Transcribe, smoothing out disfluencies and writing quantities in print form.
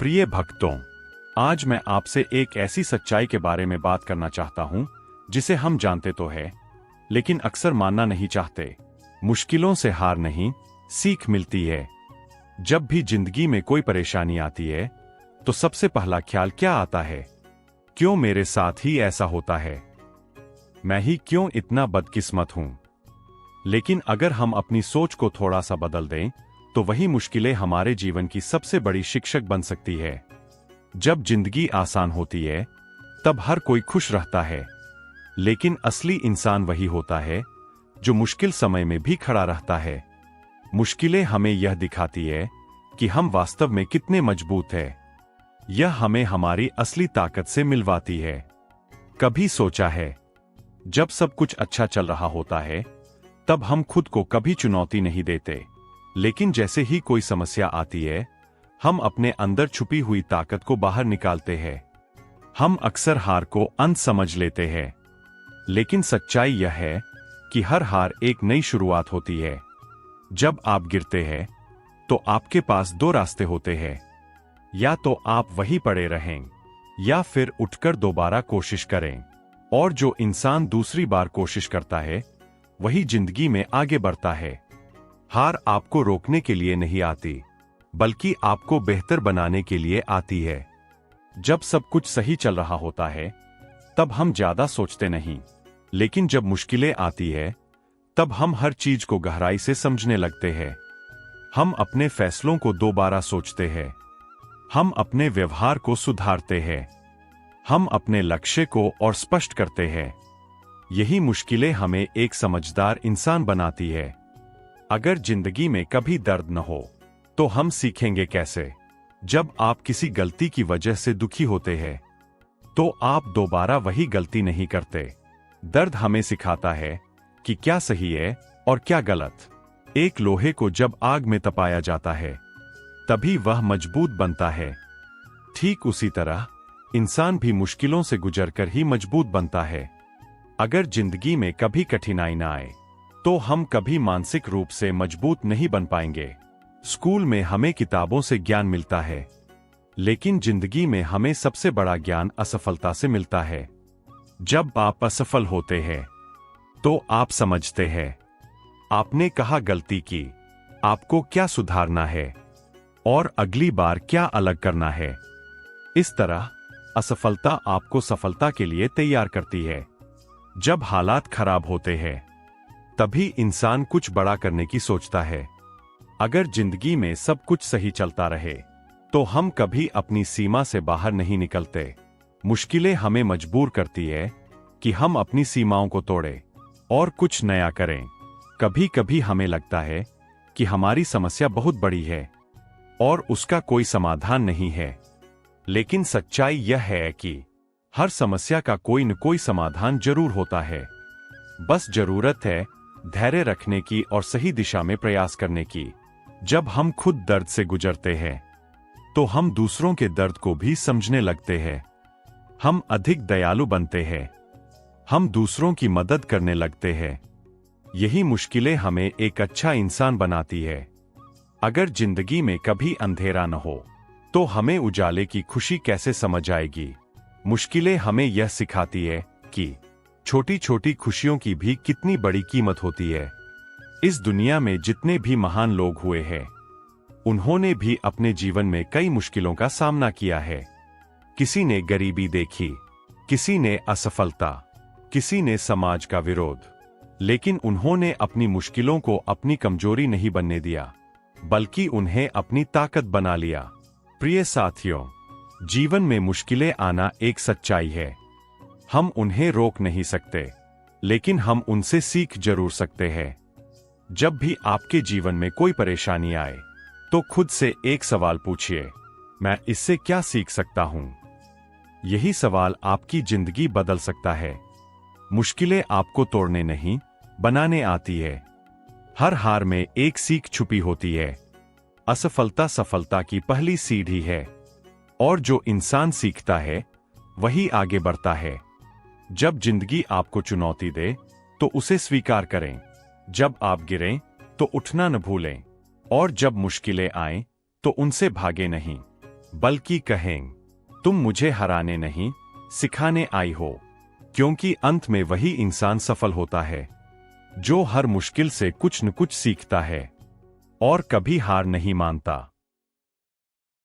प्रिय भक्तों, आज मैं आपसे एक ऐसी सच्चाई के बारे में बात करना चाहता हूं जिसे हम जानते तो है, लेकिन अक्सर मानना नहीं चाहते। मुश्किलों से हार नहीं, सीख मिलती है। जब भी जिंदगी में कोई परेशानी आती है तो सबसे पहला ख्याल क्या आता है? क्यों मेरे साथ ही ऐसा होता है? मैं ही क्यों इतना बदकिस्मत हूं? लेकिन अगर हम अपनी सोच को थोड़ा सा बदल दें तो वही मुश्किलें हमारे जीवन की सबसे बड़ी शिक्षक बन सकती है। जब जिंदगी आसान होती है तब हर कोई खुश रहता है, लेकिन असली इंसान वही होता है जो मुश्किल समय में भी खड़ा रहता है। मुश्किलें हमें यह दिखाती है कि हम वास्तव में कितने मजबूत हैं। यह हमें हमारी असली ताकत से मिलवाती है। कभी सोचा है, जब सब कुछ अच्छा चल रहा होता है तब हम खुद को कभी चुनौती नहीं देते, लेकिन जैसे ही कोई समस्या आती है हम अपने अंदर छुपी हुई ताकत को बाहर निकालते हैं। हम अक्सर हार को अंत समझ लेते हैं, लेकिन सच्चाई यह है कि हर हार एक नई शुरुआत होती है। जब आप गिरते हैं तो आपके पास दो रास्ते होते हैं, या तो आप वहीं पड़े रहें या फिर उठकर दोबारा कोशिश करें। और जो इंसान दूसरी बार कोशिश करता है वही जिंदगी में आगे बढ़ता है। हार आपको रोकने के लिए नहीं आती, बल्कि आपको बेहतर बनाने के लिए आती है। जब सब कुछ सही चल रहा होता है तब हम ज्यादा सोचते नहीं, लेकिन जब मुश्किलें आती है तब हम हर चीज को गहराई से समझने लगते हैं। हम अपने फैसलों को दोबारा सोचते हैं, हम अपने व्यवहार को सुधारते हैं, हम अपने लक्ष्य को और स्पष्ट करते हैं। यही मुश्किलें हमें एक समझदार इंसान बनाती है। अगर जिंदगी में कभी दर्द न हो तो हम सीखेंगे कैसे? जब आप किसी गलती की वजह से दुखी होते हैं तो आप दोबारा वही गलती नहीं करते। दर्द हमें सिखाता है कि क्या सही है और क्या गलत। एक लोहे को जब आग में तपाया जाता है तभी वह मजबूत बनता है। ठीक उसी तरह इंसान भी मुश्किलों से गुजरकर ही मजबूत बनता है। अगर जिंदगी में कभी कठिनाई न आए तो हम कभी मानसिक रूप से मजबूत नहीं बन पाएंगे। स्कूल में हमें किताबों से ज्ञान मिलता है, लेकिन जिंदगी में हमें सबसे बड़ा ज्ञान असफलता से मिलता है। जब आप असफल होते हैं तो आप समझते हैं आपने कहाँ गलती की, आपको क्या सुधारना है और अगली बार क्या अलग करना है। इस तरह असफलता आपको सफलता के लिए तैयार करती है। जब हालात खराब होते हैं तभी इंसान कुछ बड़ा करने की सोचता है। अगर जिंदगी में सब कुछ सही चलता रहे तो हम कभी अपनी सीमा से बाहर नहीं निकलते। मुश्किलें हमें मजबूर करती है कि हम अपनी सीमाओं को तोड़ें और कुछ नया करें। कभी कभी हमें लगता है कि हमारी समस्या बहुत बड़ी है और उसका कोई समाधान नहीं है, लेकिन सच्चाई यह है कि हर समस्या का कोई न कोई समाधान जरूर होता है। बस जरूरत है धैर्य रखने की और सही दिशा में प्रयास करने की। जब हम खुद दर्द से गुजरते हैं तो हम दूसरों के दर्द को भी समझने लगते हैं। हम अधिक दयालु बनते हैं, हम दूसरों की मदद करने लगते हैं। यही मुश्किलें हमें एक अच्छा इंसान बनाती है। अगर जिंदगी में कभी अंधेरा न हो तो हमें उजाले की खुशी कैसे समझ आएगी? मुश्किलें हमें यह सिखाती है कि छोटी छोटी खुशियों की भी कितनी बड़ी कीमत होती है। इस दुनिया में जितने भी महान लोग हुए हैं उन्होंने भी अपने जीवन में कई मुश्किलों का सामना किया है। किसी ने गरीबी देखी, किसी ने असफलता, किसी ने समाज का विरोध, लेकिन उन्होंने अपनी मुश्किलों को अपनी कमजोरी नहीं बनने दिया, बल्कि उन्हें अपनी ताकत बना लिया। प्रिय साथियों, जीवन में मुश्किलें आना एक सच्चाई है। हम उन्हें रोक नहीं सकते, लेकिन हम उनसे सीख जरूर सकते हैं। जब भी आपके जीवन में कोई परेशानी आए तो खुद से एक सवाल पूछिए, मैं इससे क्या सीख सकता हूं? यही सवाल आपकी जिंदगी बदल सकता है। मुश्किलें आपको तोड़ने नहीं, बनाने आती है। हर हार में एक सीख छुपी होती है। असफलता सफलता की पहली सीढ़ी है, और जो इंसान सीखता है वही आगे बढ़ता है। जब जिंदगी आपको चुनौती दे तो उसे स्वीकार करें। जब आप गिरें तो उठना न भूलें, और जब मुश्किलें आएं तो उनसे भागे नहीं। बल्कि कहें, तुम मुझे हराने नहीं, सिखाने आई हो। क्योंकि अंत में वही इंसान सफल होता है जो हर मुश्किल से कुछ न कुछ सीखता है और कभी हार नहीं मानता।